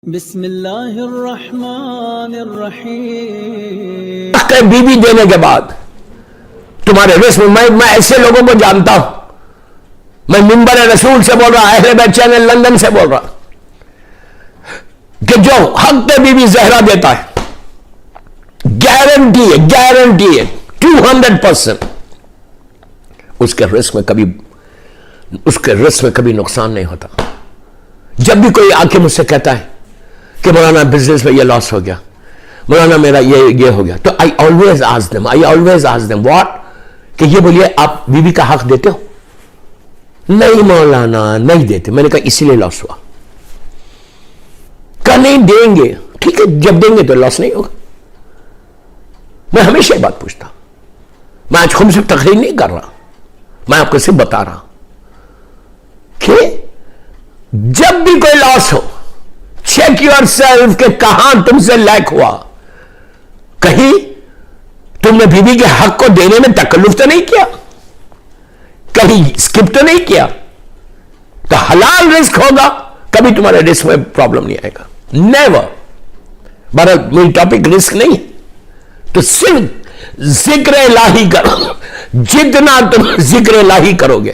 بسم اللہ الرحمن الرحیم. بیوی دینے کے بعد تمہارے رسم میں ایسے لوگوں کو جانتا ہوں. میں منبر رسول سے بول رہا، اہل بیت چینل لندن سے بول رہا، کہ جو حق پہ بیوی زہرا دیتا ہے، گارنٹی ہے 200%، اس کے رزق میں کبھی نقصان نہیں ہوتا. جب بھی کوئی آ کے مجھ سے کہتا ہے کہ مولانا بزنس میں یہ لاس ہو گیا، مولانا میرا یہ ہو گیا، تو I always ask them what؟ کہ یہ بولیے آپ بیوی کا حق دیتے ہو؟ نہیں مولانا نہیں دیتے. میں نے کہا اسی لیے لاس ہوا. کہا نہیں دیں گے. ٹھیک ہے، جب دیں گے تو لاس نہیں ہوگا. میں ہمیشہ یہ بات پوچھتا ہوں. میں آج خود سے تقریر نہیں کر رہا، میں آپ کو صرف بتا رہا کہ جب بھی کوئی لاس ہو، چیک یور سیلف کہ کہاں تم سے لیک ہوا. کہیں تم نے بیوی کے حق کو دینے میں تکلف تو نہیں کیا، کہیں اسکپ تو نہیں کیا. تو حلال رزق ہوگا، کبھی تمہارے رزق میں پرابلم نہیں آئے گا. نیور. بہرحال میری ٹاپک رزق نہیں ہے، تو صرف ذکر الہی کرو. جتنا تم ذکر الہی کرو گے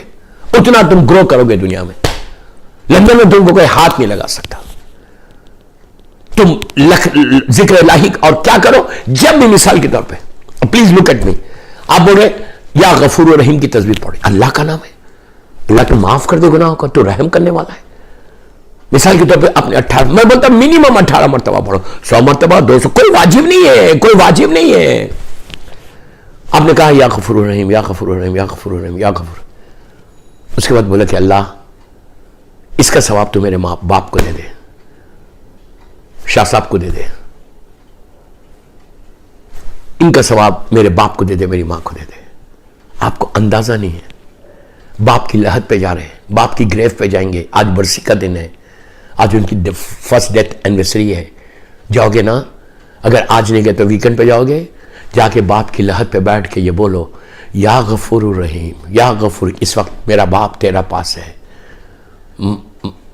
اتنا تم گرو کرو گے دنیا میں. لندن میں تم کو کوئی ہاتھ نہیں لگا سکتا. تم ذکر الہی اور کیا کرو. جب بھی مثال کے طور پہ پلیز لک ایٹ می، آپ بول رہے یا غفور و رحیم کی تصویر پڑھے، اللہ کا نام ہے، اللہ تو معاف کر دے گناہوں کا، تو رحم کرنے والا ہے. مثال کے طور پہ اپنے 18، میں بولتا منیمم 18 مرتبہ پڑھو، 100 مرتبہ 200، کوئی واجب نہیں ہے. آپ نے کہا یا غفور و رحیم یا غفور و رحیم یا غفور و رحیم یا غفور. اس کے بعد بولا کہ اللہ اس کا ثواب تو میرے ماں باپ کو دے دے، شاہ صاحب کو دے دے، ان کا ثواب میرے باپ کو دے دے، میری ماں کو دے دے. آپ کو اندازہ نہیں ہے، باپ کی لحد پہ جا رہے ہیں، باپ کی گریو پہ جائیں گے. آج برسی کا دن ہے، آج ان کی فرسٹ ڈیتھ اینیورسری ہے. جاؤ گے نا، اگر آج نہیں گئے تو ویکنڈ پہ جاؤ گے، جا کے باپ کی لحد پہ بیٹھ کے یہ بولو یا غفور الرحیم یا غفور. اس وقت میرا باپ تیرا پاس ہے،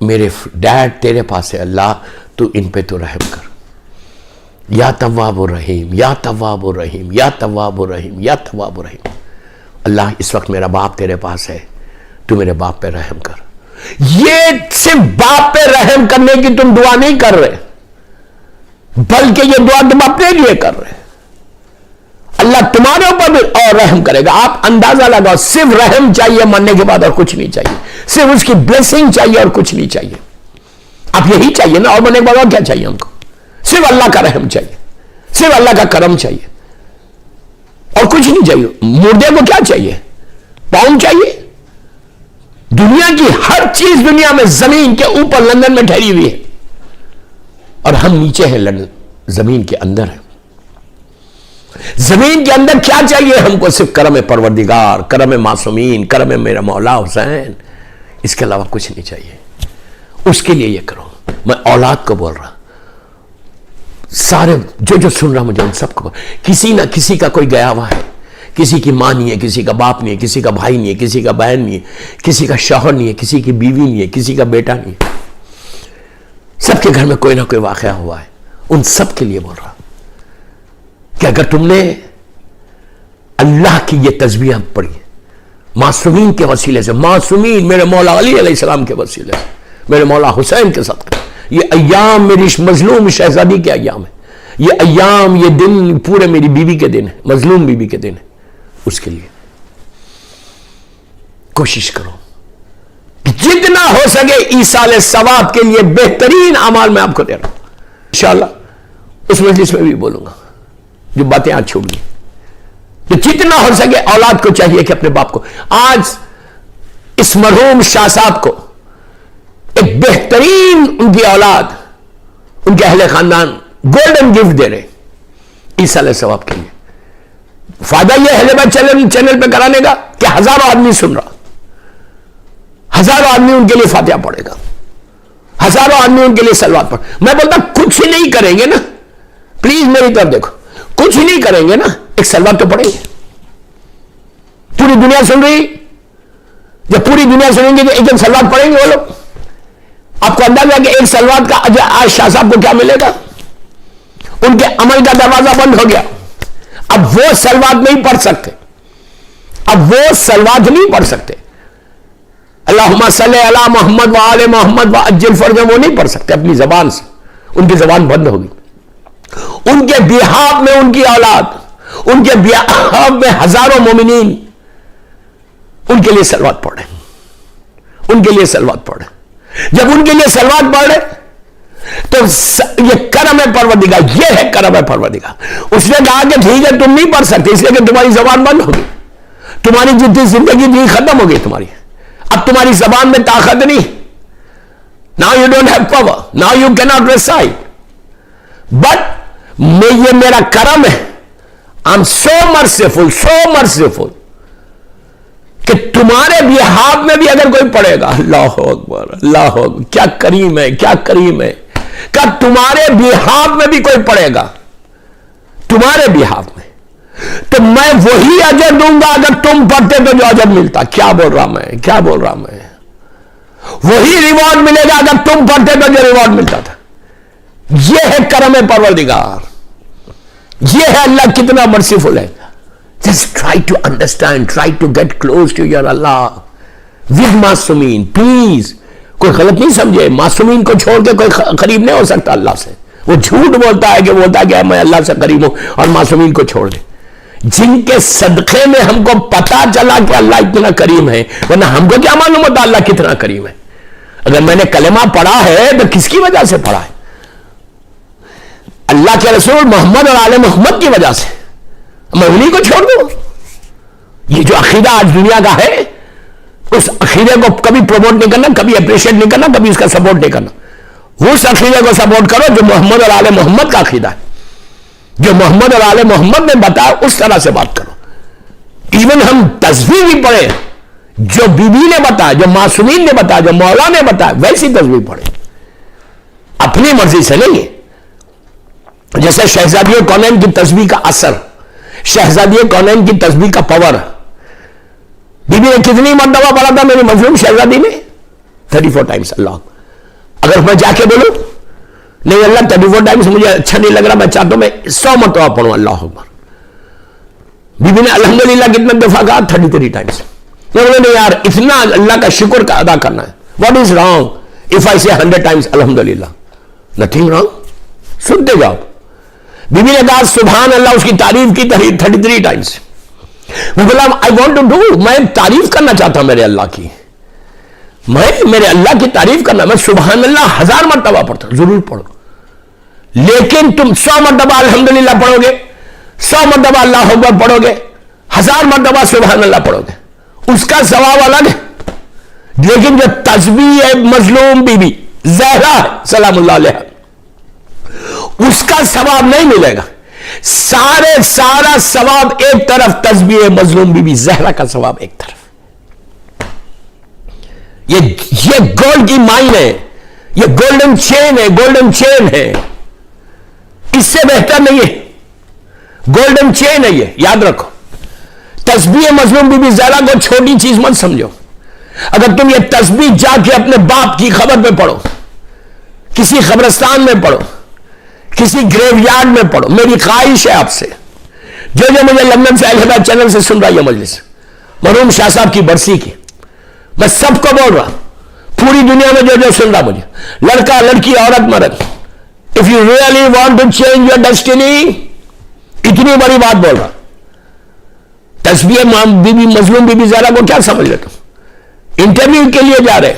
میرے ڈیڈ تیرے پاس ہے، اللہ تو ان پہ تو رحم کر. یا تواب الرحیم یا تواب الرحیم یا تواب الرحیم یا تواب الرحیم. اللہ اس وقت میرا باپ تیرے پاس ہے، تو میرے باپ پہ رحم کر. یہ صرف باپ پہ رحم کرنے کی تم دعا نہیں کر رہے، بلکہ یہ دعا تم اپنے لیے کر رہے. اللہ تمہارے اوپر بھی اور رحم کرے گا. آپ اندازہ لگاؤ، صرف رحم چاہیے مرنے کے بعد اور کچھ نہیں چاہیے، صرف اس کی بلیسنگ چاہیے اور کچھ نہیں چاہیے. آپ یہی چاہیے نا، اور مرنے کے بعد اور کیا چاہیے ہم کو؟ صرف اللہ کا رحم چاہیے، صرف اللہ کا کرم چاہیے اور کچھ نہیں چاہیے. مردے کو کیا چاہیے؟ پاؤں چاہیے. دنیا کی ہر چیز دنیا میں زمین کے اوپر لندن میں ٹھہری ہوئی ہے اور ہم نیچے ہیں، زمین کے اندر ہیں. زمین کے اندر کیا چاہیے ہم کو؟ صرف کرم پروردگار، کرم معصومین، کرم میرا مولا حسین. اس کے علاوہ کچھ نہیں چاہیے. اس کے لیے یہ کرو. میں اولاد کو بول رہا، سارے جو سن رہا مجھے ان سب کو، کسی نہ کسی کا کوئی گیا ہوا ہے. کسی کی ماں نہیں ہے، کسی کا باپ نہیں ہے، کسی کا بھائی نہیں ہے، کسی کا بہن نہیں ہے، کسی کا شوہر نہیں ہے، کسی کی بیوی نہیں ہے، کسی کا بیٹا نہیں ہے. سب کے گھر میں کوئی نہ کوئی واقعہ ہوا ہے. ان سب کے لیے بول رہا کہ اگر تم نے اللہ کی یہ تسبیح پڑھی معصومین کے وسیلے سے، معصومین میرے مولا علی علیہ السلام کے وسیلے سے، میرے مولا حسین کے صدقے، یہ ایام میری مظلوم شہزادی کے ایام ہے، یہ ایام، یہ دن پورے میری بیوی کے دن ہے، مظلوم بیوی کے دن ہے. اس کے لیے کوشش کرو جتنا ہو سکے ایصال ثواب کے لیے بہترین اعمال میں آپ کو دے رہا ہوں. انشاءاللہ اس مجلس میں بھی بولوں گا جو باتیں آج چھوڑ گئی. تو جتنا ہو سکے اولاد کو چاہیے کہ اپنے باپ کو، آج اس مرحوم شاہ صاحب کو ایک بہترین ان کی اولاد، ان کے اہل خاندان گولڈن گفٹ دے رہے ایصال ثواب کے لیے. فائدہ یہ اہل بیت چینل پہ کرانے کا کہ ہزاروں آدمی سن رہا، ہزاروں آدمی ان کے لیے فاتحہ پڑھے گا، ہزاروں آدمی ان کے لیے صلوات پڑھ. میں بولتا کچھ نہیں کریں گے نا، پلیز میری طرف دیکھو، کچھ نہیں کریں گے نا، ایک صلوات تو پڑھیں گے. پوری دنیا سن رہی، جب پوری دنیا سنیں گے تو ایک دن صلوات پڑھیں گے وہ لوگ. آپ کو اندازہ کہ ایک سلوات کا اجر آج شاہ صاحب کو کیا ملے گا؟ ان کے عمل کا دروازہ بند ہو گیا، اب وہ سلوات نہیں پڑھ سکتے، اب وہ سلوات نہیں پڑھ سکتے، اللہم صلی علی محمد وآل محمد وعجل فرجہ، وہ نہیں پڑھ سکتے اپنی زبان سے، ان کی زبان بند ہوگی۔ ان کے بیہاف میں ان کی اولاد، ان کے بیہاف میں ہزاروں مومنین ان کے لیے سلوات پڑھ رہے ہیں، ان کے لیے سلوات پڑھ رہے ہیں۔ جب ان کے لیے سلوات پڑھ رہے تو یہ کرم ہے پروردگار، یہ ہے کرم ہے پروردگار۔ اس نے کہا کہ ٹھیک ہے تم نہیں پڑھ سکتے اس لیے کہ تمہاری زبان بند ہوگی، تمہاری جتنی زندگی تھی ختم ہو گئی تمہاری، اب تمہاری زبان میں طاقت نہیں، now you don't have power, now you cannot recite, but یہ میرا کرم ہے، I'm so merciful, so merciful کہ تمہارے بیہاف میں بھی اگر کوئی پڑھے گا، اللہ اکبر اللہ اکبر، کیا کریم ہے کیا کریم ہے، کہ تمہارے بیہاف میں بھی کوئی پڑھے گا، تمہارے بیہاف میں، تو میں وہی اجر دوں گا اگر تم پڑھتے تو جو اجر ملتا۔ کیا بول رہا میں، کیا بول رہا میں، وہی ریوارڈ ملے گا اگر تم پڑھتے تو جو ریوارڈ ملتا تھا۔ یہ ہے کرم پروردگار، یہ ہے اللہ کتنا مرسیفل ہے۔ Just try to understand, try to get close to your Allah with معصومین، پلیز کوئی غلط نہیں سمجھے، معصومین کو چھوڑ کے کوئی قریب نہیں ہو سکتا اللہ سے۔ وہ جھوٹ بولتا ہے کہ بولتا ہے کہ میں اللہ سے قریب ہوں اور معصومین کو چھوڑ دے۔ جن کے صدقے میں ہم کو پتا چلا کہ اللہ اتنا کریم ہے، ورنہ ہم کو کیا معلوم ہوتا اللہ کتنا کریم ہے؟ اگر میں نے کلمہ پڑھا ہے تو کس کی وجہ سے پڑھا ہے؟ اللہ کے رسول محمد اور آل محمد کی وجہ سے، میں انہیں کو چھوڑ دوں؟ یہ جو عقیدہ آج دنیا کا ہے، اس عقیدے کو کبھی پروموٹ نہیں کرنا، کبھی اپریشیٹ نہیں کرنا، کبھی اس کا سپورٹ نہیں کرنا۔ اس عقیدے کو سپورٹ کرو جو محمد اور آل محمد کا عقیدہ ہے، جو محمد اور آل محمد نے بتایا اس طرح سے بات کرو۔ ایون ہم تسبیح بھی پڑھے جو بی بی نے بتایا، جو معصومین نے بتایا، جو مولا نے بتایا، ویسی تسبیح پڑھے، اپنی مرضی سے نہیں ہے۔ جیسے شہزادی کونین کی تسبیح کا اثر، شہزادی کونین کی تسبیح کا پاور، بی بی نے کتنی مرتبہ پڑھا تھا میری مظلوم شہزادی نے؟ 34 ٹائمز۔ اللہ، اگر میں جا کے بولوں نہیں اللہ 34 ٹائمز مجھے اچھا نہیں لگ رہا، میں چاہتا ہوں میں 100 مرتبہ پڑھوں اللہ اکبر، بی بی نے الحمدللہ کتنا دفعہ کہا؟ 33 ٹائمز۔ میں بولے نہیں یار اتنا اللہ کا شکر کا ادا کرنا ہے، what is wrong if I سے 100 ٹائمز الحمدللہ؟ نتھنگ رانگ، سنتے جاؤ۔ بی بی نے کہا سبحان اللہ، اس کی تعریف کی 33 ٹائمز۔ میں بولا آئی وانٹ ٹو ڈو، میں تعریف کرنا چاہتا ہوں میرے اللہ کی، میں میرے اللہ کی تعریف کرنا، میں سبحان اللہ 1000 مرتبہ پڑھتا ہوں، ضرور پڑھو، لیکن تم 100 مرتبہ الحمدللہ پڑھو گے، 100 مرتبہ اللہ اکبر پڑھو گے، 1000 مرتبہ سبحان اللہ پڑھو گے، اس کا ثواب الگ ہے۔ لیکن جو تسبیح ہے مظلوم بی بی زہرا سلام اللہ علیہ، اس کا ثواب نہیں ملے گا، سارا ثواب ایک طرف، تسبیح مظلوم بی بی زہرا کا ثواب ایک طرف۔ یہ گولڈ کی مائن ہے، یہ گولڈن چین ہے، گولڈن چین ہے، اس سے بہتر نہیں ہے، گولڈن چین ہے یہ، یاد رکھو۔ تسبیح مظلوم بی بی زہرا کو چھوٹی چیز مت سمجھو۔ اگر تم یہ تسبیح جا کے اپنے باپ کی خبر پہ پڑھو، کسی قبرستان میں پڑھو، کسی گریو یارڈ میں پڑھو، میری خواہش ہے آپ سے، جو مجھے لندن سے اہل بیت چینل سے سن رہا ہے مجلس، مرحوم شاہ صاحب کی برسی کی، میں سب کو بول رہا، پوری دنیا میں جو سن رہا مجھے، لڑکا لڑکی عورت مرد، if you really want to change your destiny، اتنی بڑی بات بول رہا۔ تسبیح بی بی مظلوم بی بی زہرا کو کیا سمجھ لیتے؟ انٹرویو کے لیے جا رہے،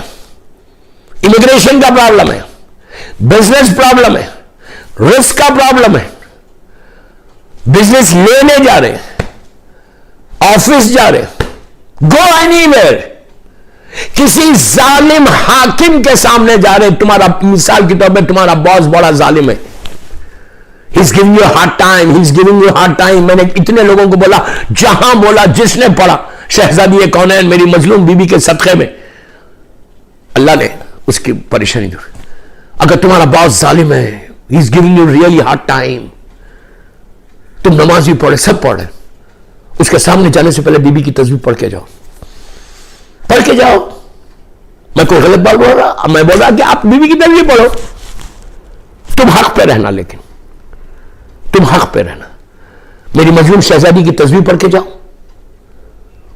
امیگریشن کا پرابلم ہے، بزنس پرابلم ہے، رسک کا پرابلم ہے، بزنس لینے جا رہے، آفس جا رہے، گو اینی ویئر، کسی ظالم حاکم کے سامنے جا رہے، تمہارا مثال کے طور پہ تمہارا باس بڑا ظالم ہے، He's giving you a hard time, he's giving you a hard time۔ میں نے اتنے لوگوں کو بولا، جہاں بولا جس نے پڑھا شہزادی کونین میری مظلوم بی بی کے صدقے میں، اللہ نے اس کی پریشانی دور۔ اگر تمہارا باس ظالم ہے، he's giving you really hard time، تم نماز بھی پڑھے، سب پڑھے، اس کے سامنے جانے سے پہلے بی بی کی تسبیح پڑھ کے جاؤ، پڑھ کے جاؤ، میں کوئی غلط بات بول رہا؟ میں بول رہا کہ آپ بیوی کی تصویر پڑھو، تم حق پہ رہنا، لیکن تم حق پہ رہنا. میری مظلوم شہزادی کی تصویر پڑھ کے جاؤ،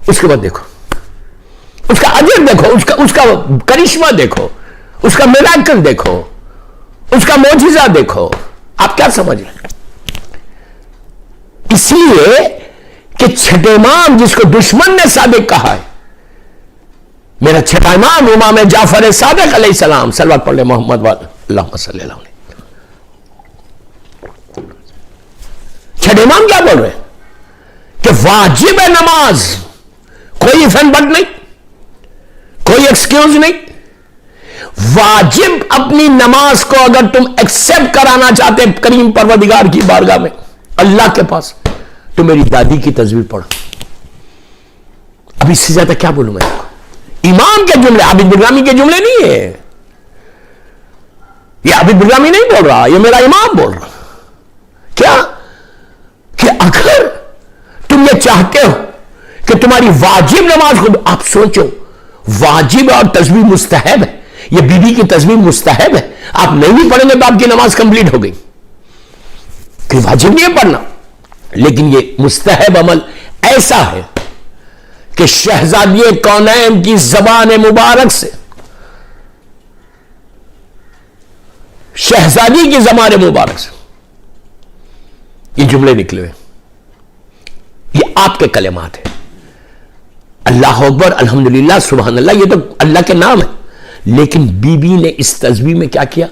اس کے بعد دیکھو اس کا اجر، دیکھو اس کا کرشمہ، دیکھو اس کا میراکل، دیکھو اس کا معجزہ، دیکھو. آپ کیا سمجھ رہے ہیں؟ اس لیے کہ چھٹے امام جس کو دشمن نے صادق کہا ہے، میرا چھٹا امام امام جعفر صادق علیہ السلام، صلوات پڑھ لے محمد اللہم صلی اللہ علیہ. چھٹے امام کیا بول رہے ہیں کہ واجب ہے نماز، کوئی فن بٹ نہیں، کوئی ایکسکیوز نہیں. واجب اپنی نماز کو اگر تم ایکسپٹ کرانا چاہتے کریم پروردگار کی بارگاہ میں، اللہ کے پاس، تو میری دادی کی تصویر پڑھو. اب اس سے زیادہ کیا بولوں میں؟ امام کے جملے، عابد برگامی کے جملے نہیں ہے. یہ عابد برگامی نہیں بول رہا، یہ میرا امام بول رہا. کیا کہ اگر تم یہ چاہتے ہو کہ تمہاری واجب نماز کو، آپ سوچو واجب اور تصویر مستحب ہے. یہ بی بی کی تصویر مستحب ہے، آپ نہیں بھی پڑھیں گے تو آپ کی نماز کمپلیٹ ہو گئی، کہ واجب نہیں ہے پڑھنا. لیکن یہ مستحب عمل ایسا ہے کہ شہزادی کونین کی زبان مبارک سے، شہزادی کی زبان مبارک سے یہ جملے نکلے ہوئے. یہ آپ کے کلمات ہیں. اللہ اکبر، الحمدللہ، سبحان اللہ، یہ تو اللہ کے نام ہے. لیکن بی بی نے اس تصویر میں کیا کیا؟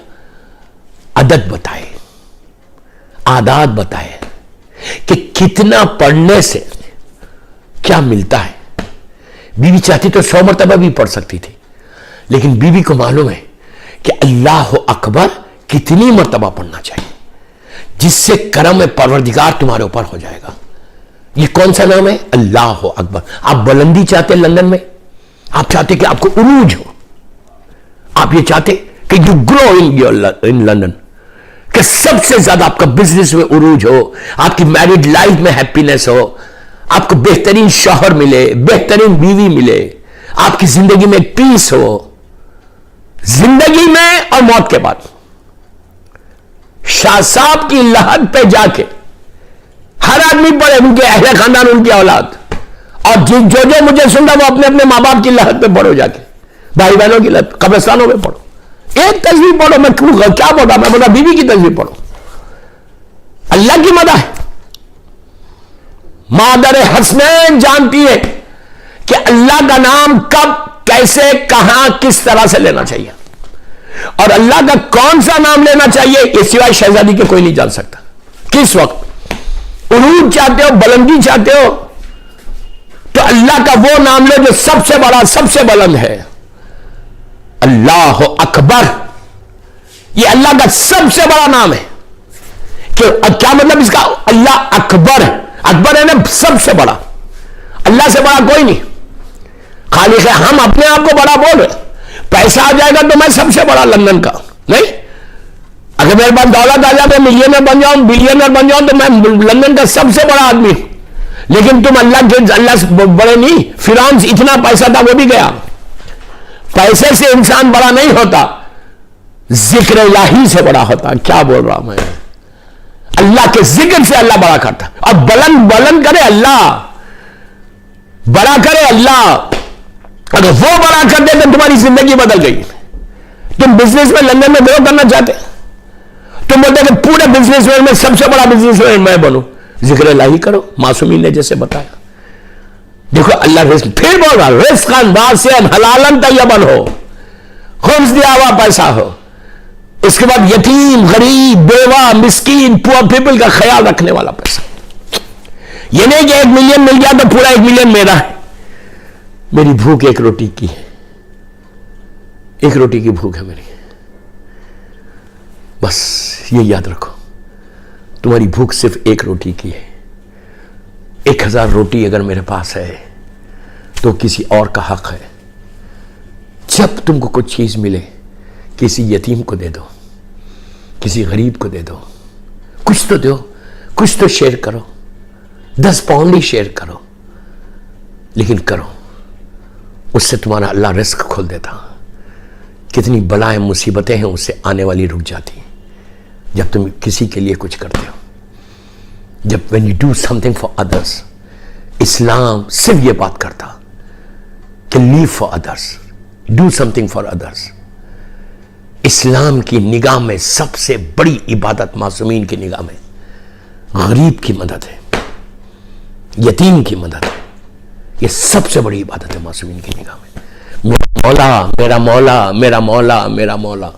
عدد بتائے، آداد بتائے کہ کتنا پڑھنے سے کیا ملتا ہے. بی بی چاہتی تو 100 مرتبہ بھی پڑھ سکتی تھی، لیکن بی بی کو معلوم ہے کہ اللہ اکبر کتنی مرتبہ پڑھنا چاہیے جس سے کرم پروردگار تمہارے اوپر ہو جائے گا. یہ کون سا نام ہے؟ اللہ اکبر. آپ بلندی چاہتے لندن میں، آپ چاہتے کہ آپ کو عروج ہو، آپ یہ چاہتے کہ یو گرو ان لندن، کہ سب سے زیادہ آپ کا بزنس میں عروج ہو، آپ کی میرڈ لائف میں ہیپینس ہو، آپ کو بہترین شوہر ملے، بہترین بیوی ملے، آپ کی زندگی میں پیس ہو، زندگی میں اور موت کے بعد. شاہ صاحب کی لحد پہ جا کے ہر آدمی پڑھے، ان کے اہل خاندان، ان کی اولاد، اور جو مجھے سن رہا وہ اپنے اپنے ماں باپ کی لحد پہ پڑھو، جا کے بھائی بہنوں کی لحد، قبرستانوں میں پڑھو. ایک تصویر پڑھو. میں کیا بول رہا؟ میں بول رہا بیوی کی تصویر پڑھو. اللہ کی مدح ہے. مادر حسنین جانتی ہے کہ اللہ کا نام کب، کیسے، کہاں، کس طرح سے لینا چاہیے، اور اللہ کا کون سا نام لینا چاہیے یہ سوائے شہزادی کے کوئی نہیں جان سکتا. کس وقت عروج چاہتے ہو، بلندی چاہتے ہو، تو اللہ کا وہ نام لو جو سب سے بڑا، سب سے بلند ہے. اللہ اکبر، یہ اللہ کا سب سے بڑا نام ہے. کہ کیا مطلب اس کا؟ اللہ اکبر، اکبر ہے نا سب سے بڑا، اللہ سے بڑا کوئی نہیں. خالق ہے. ہم اپنے آپ کو بڑا بول رہے، پیسہ آ جائے گا تو میں سب سے بڑا لندن کا نہیں. اگر میرے پاس دولت آ جائے، ملینئر بن جاؤں، بلینئر بن جاؤں، تو میں لندن کا سب سے بڑا آدمی ہوں. لیکن تم اللہ سے بڑے نہیں. فرعون اتنا پیسہ تھا وہ بھی گیا. پیسے سے انسان بڑا نہیں ہوتا، ذکر الہی سے بڑا ہوتا. کیا بول رہا میں؟ اللہ کے ذکر سے اللہ بڑا کرتا. اور بلند کرے اللہ، بڑا کرے اللہ. اگر وہ بڑا کر دے تو تمہاری زندگی بدل گئی. تم بزنس میں لندن میں گرو کرنا چاہتے، تم بولتے کہ پورے بزنس میں سب سے بڑا بزنس میں بنوں. ذکر الہی کرو، معصومین نے جیسے بتایا. دیکھو اللہ رزق، پھر بول رہا رزقاً واسعاً حلالاً طیباً ہو، خمس دیا ہوا پیسہ ہو. اس کے بعد یتیم، غریب، بیوہ، مسکین، پور پیپل کا خیال رکھنے والا پیسہ. یہ نہیں کہ 1 ملین مل گیا تو پورا 1 ملین میرا ہے. میری بھوک 1 روٹی کی ہے، 1 روٹی کی بھوک ہے میری. بس یہ یاد رکھو، تمہاری بھوک صرف 1 روٹی کی ہے. 1000 روٹی اگر میرے پاس ہے تو کسی اور کا حق ہے. جب تم کو کچھ چیز ملے، کسی یتیم کو دے دو، کسی غریب کو دے دو، کچھ تو دو، کچھ تو شیئر کرو. 10 پاؤنڈ ہی شیئر کرو، لیکن کرو. اس سے تمہارا اللہ رزق کھول دیتا. کتنی بلائیں مصیبتیں ہیں اس سے آنے والی رک جاتی ہیں جب تم کسی کے لیے کچھ کرتے ہو. جب when you do something for others. اسلام صرف یہ بات کرتا کہ live for others, do something for others. اسلام کی نگاہ میں سب سے بڑی عبادت معصومین کی نگاہ میں غریب کی مدد ہے, یتیم کی مدد ہے. یہ سب سے بڑی عبادت ہے معصومین کی نگاہ میں. میرا مولا میرا مولا میرا مولا میرا مولا,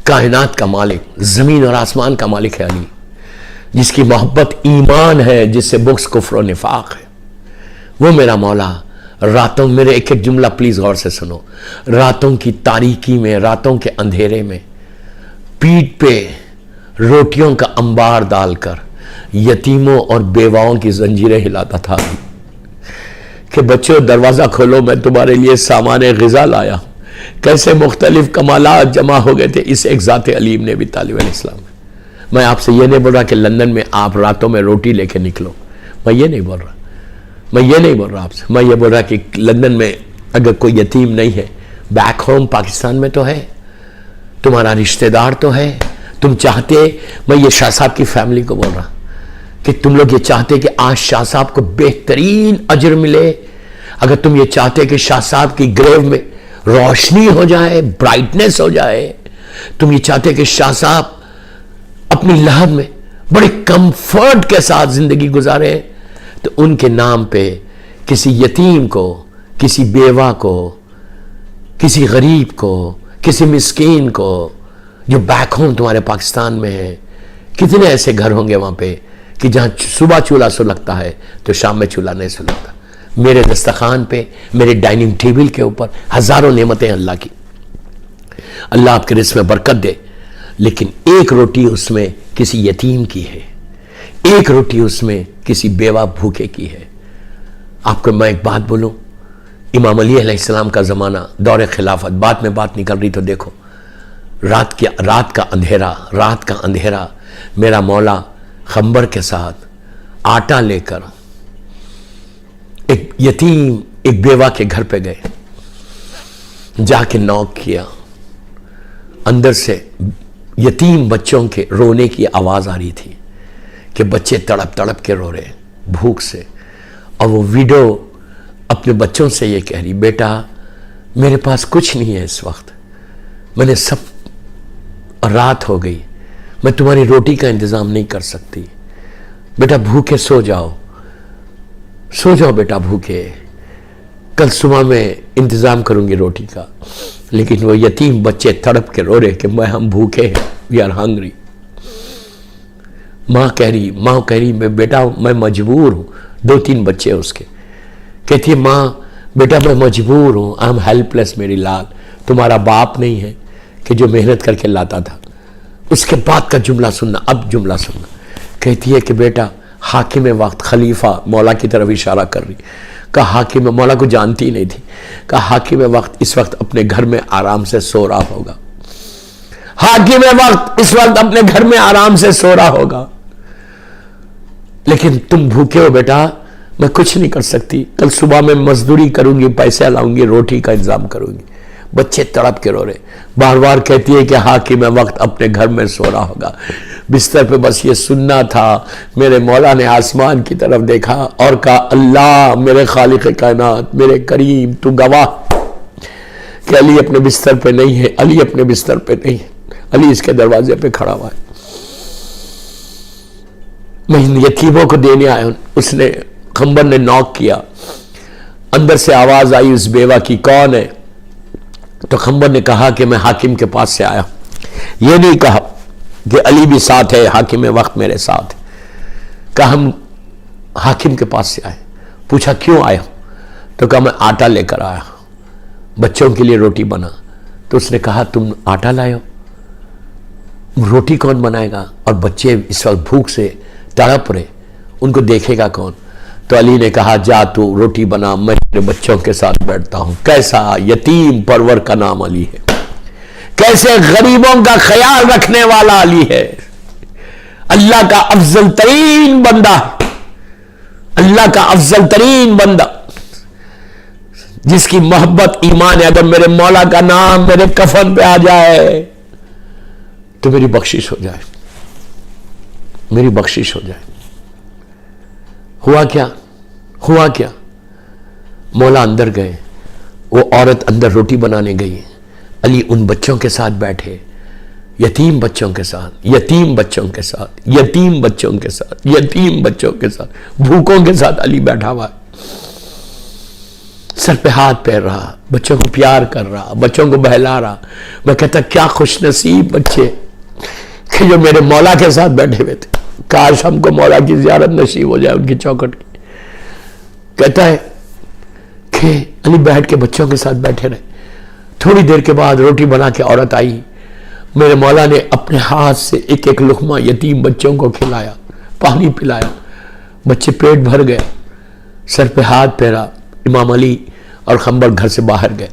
کائنات کا مالک, زمین اور آسمان کا مالک ہے علی, جس کی محبت ایمان ہے, جس سے بغض کفر و نفاق ہے. وہ میرا مولا راتوں, میرے ایک ایک جملہ پلیز غور سے سنو, راتوں کی تاریکی میں, راتوں کے اندھیرے میں پیٹھ پہ روٹیوں کا انبار ڈال کر یتیموں اور بیواؤں کی زنجیریں ہلاتا تھا کہ بچوں دروازہ کھولو, میں تمہارے لیے سامان غذا لایا. کیسے مختلف کمالات جمع ہو گئے تھے اس ایک ذات علیم نے بھی طالب علیہ السلام. میں آپ سے یہ نہیں بول رہا کہ لندن میں آپ راتوں میں روٹی لے کے نکلو, میں یہ نہیں بول رہا, میں یہ نہیں بول رہا آپ سے. میں یہ بول رہا کہ لندن میں اگر کوئی یتیم نہیں ہے, بیک ہوم پاکستان میں تو ہے, تمہارا رشتہ دار تو ہے. تم چاہتے, میں یہ شاہ صاحب کی فیملی کو بول رہا کہ تم لوگ یہ چاہتے کہ آج شاہ صاحب کو بہترین اجر ملے, اگر تم یہ چاہتے کہ شاہ صاحب کی گریو میں روشنی ہو جائے, برائٹنس ہو جائے, تم یہ چاہتے کہ شاہ صاحب اپنی لحد میں بڑے کمفرٹ کے ساتھ زندگی گزارے, تو ان کے نام پہ کسی یتیم کو, کسی بیوہ کو, کسی غریب کو, کسی مسکین کو جو بیک ہوم تمہارے پاکستان میں ہے, کتنے ایسے گھر ہوں گے وہاں پہ کہ جہاں صبح چولہا سلگتا ہے تو شام میں چولہا نہیں سلگتا. میرے دسترخوان پہ, میرے ڈائننگ ٹیبل کے اوپر ہزاروں نعمتیں اللہ کی, اللہ آپ کے رزق میں برکت دے, لیکن ایک روٹی اس میں کسی یتیم کی ہے, ایک روٹی اس میں کسی بیوہ بھوکے کی ہے. آپ کو میں ایک بات بولوں, امام علی علیہ السلام کا زمانہ, دور خلافت, بعد میں بات نکل رہی تو دیکھو, رات کا اندھیرا, میرا مولا خنبر کے ساتھ آٹا لے کر ایک یتیم, ایک بیوہ کے گھر پہ گئے, جا کے نوک کیا, اندر سے یتیم بچوں کے رونے کی آواز آ رہی تھی کہ بچے تڑپ تڑپ کے رو رہے بھوک سے, اور وہ ویڈو اپنے بچوں سے یہ کہہ رہی, بیٹا میرے پاس کچھ نہیں ہے اس وقت, میں نے سب, رات ہو گئی, میں تمہاری روٹی کا انتظام نہیں کر سکتی, بیٹا بھوکے سو جاؤ, سو جاؤ بیٹا بھوکے, کل صبح میں انتظام کروں گی روٹی کا. لیکن وہ یتیم بچے تڑپ کے رو رہے کہ ہم بھوکے ہیں, وی آر ہنگری. ماں کہہ رہی میں بیٹا میں مجبور ہوں, 2-3 بچے اس کے, کہتی ہے ماں بیٹا میں مجبور ہوں, آئی ایم ہیلپ لیس, میری لال, تمہارا باپ نہیں ہے کہ جو محنت کر کے لاتا تھا. اس کے بعد کا جملہ سننا, اب جملہ سننا, کہتی ہے کہ بیٹا حاکم وقت, خلیفہ مولا کی طرف اشارہ کر رہی, کہا حاکم, مولا کو جانتی نہیں تھی, کہا حاکم وقت اس وقت اپنے گھر میں آرام سے سو رہا ہوگا, حاکم وقت اس وقت اپنے گھر میں آرام سے سو رہا ہوگا, لیکن تم بھوکے ہو بیٹا, میں کچھ نہیں کر سکتی, کل صبح میں مزدوری کروں گی, پیسے لاؤں گی, روٹی کا انتظام کروں گی. بچے تڑپ کے رو رہے, بار بار کہتی ہے کہ حاکم وقت اپنے گھر میں سو رہا ہوگا. بستر پہ بس یہ سننا تھا. میرے مولا نے آسمان کی طرف دیکھا اور کہا اللہ میرے خالق کائنات, میرے کریم, تو گواہ کہ علی اپنے بستر پہ نہیں ہے, علی اپنے بستر پہ نہیں ہے, علی اس کے دروازے پہ کھڑا ہوا ہے. میں یتیموں کو دینے آیا. اس نے, خنبر نے نوک کیا, اندر سے آواز آئی اس بیوہ کی, کون ہے؟ تو خنبر نے کہا کہ میں حاکم کے پاس سے آیا. یہ نہیں کہا کہ علی بھی ساتھ ہے, حاکم وقت میرے ساتھ ہے, کہا ہم حاکم کے پاس سے آئے. پوچھا کیوں آیا؟ تو کہا میں آٹا لے کر آیا, بچوں کے لیے روٹی بنا. تو اس نے کہا تم آٹا لائے ہو, روٹی کون بنائے گا, اور بچے اس وقت بھوک سے تڑپ رہے, ان کو دیکھے گا کون؟ تو علی نے کہا جا تو روٹی بنا, میں اپنے بچوں کے ساتھ بیٹھتا ہوں. کیسا یتیم پرور کا نام علی ہے, کیسے غریبوں کا خیال رکھنے والا علی ہے. اللہ کا افضل ترین بندہ, اللہ کا افضل ترین بندہ. جس کی محبت ایمان ہے، اگر میرے مولا کا نام میرے کفن پہ آ جائے تو میری بخشش ہو جائے، میری بخشش ہو جائے۔ ہوا کیا مولا اندر گئے، وہ عورت اندر روٹی بنانے گئی، علی ان بچوں کے ساتھ بیٹھے، یتیم بچوں کے ساتھ، بھوکوں کے ساتھ علی بیٹھا ہوا ہے، سر پہ ہاتھ پھیر رہا، بچوں کو پیار کر رہا، بچوں کو بہلا رہا۔ میں کہتا کیا خوش نصیب بچے کہ جو میرے مولا کے ساتھ بیٹھے ہوئے تھے، کاش ہم کو مولا کی زیارت نصیب ہو جائے ان کی چوکھٹ کی۔ کہتا ہے کہ علی بیٹھ کے بچوں کے ساتھ بیٹھے رہے، تھوڑی دیر کے بعد روٹی بنا کے عورت آئی، میرے مولا نے اپنے ہاتھ سے ایک ایک لقمہ یتیم بچوں کو کھلایا، پانی پلایا، بچے پیٹ بھر گئے، سر پہ ہاتھ پھیرا، امام علی اور خنبر گھر سے باہر گئے۔